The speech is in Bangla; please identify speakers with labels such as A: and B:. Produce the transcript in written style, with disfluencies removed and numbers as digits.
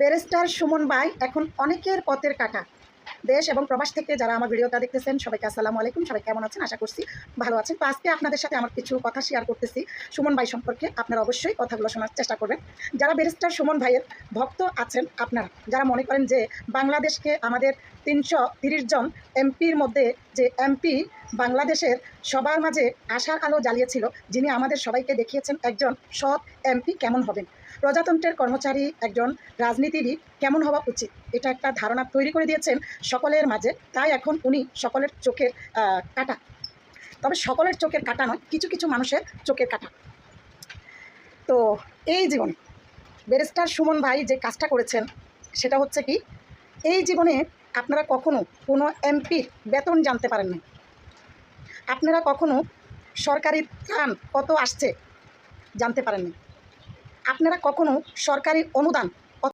A: ব্যারিস্টার সুমন ভাই এখন অনেকের পথের কাঁটা। দেশ এবং প্রবাস থেকে যারা আমার ভিডিওটা দেখতেছেন সবাইকে আসসালামু আলাইকুম। সবাই কেমন আছেন? আশা করছি ভালো আছেন। তো আজকে আপনাদের সাথে আমার কিছু কথা শেয়ার করতেছি সুমন ভাই সম্পর্কে। আপনারা অবশ্যই কথাগুলো শোনার চেষ্টা করবেন। যারা ব্যারিস্টার সুমন ভাইয়ের ভক্ত আছেন, আপনারা যারা মনে করেন যে বাংলাদেশকে আমাদের ৩৩০ জন এমপির মধ্যে যে এমপি বাংলাদেশের সবার মাঝে আশার আলো জ্বালিয়েছিল, যিনি আমাদের সবাইকে দেখিয়েছেন একজন সৎ এমপি কেমন হবেন, প্রজাতন্ত্রের কর্মচারী একজন রাজনীতিবিদ কেমন হওয়া উচিত, এটা একটা ধারণা তৈরি করে দিয়েছেন সকলের মাঝে। তাই এখন উনি সকলের চোখের কাঁটা। তবে সকলের চোখের কাঁটা নয়, কিছু কিছু মানুষের চোখের কাঁটা। তো এই জীবনে ব্যারিস্টার সুমন ভাই যে কাজটা করেছেন সেটা হচ্ছে কি, এই জীবনে আপনারা কখনো কোনো এমপির বেতন জানতে পারেন না। আপনারা কখনো সরকারি ত্রাণ কত আসছে জানতে পারেন না। আপনারা কখনো সরকারি অনুদান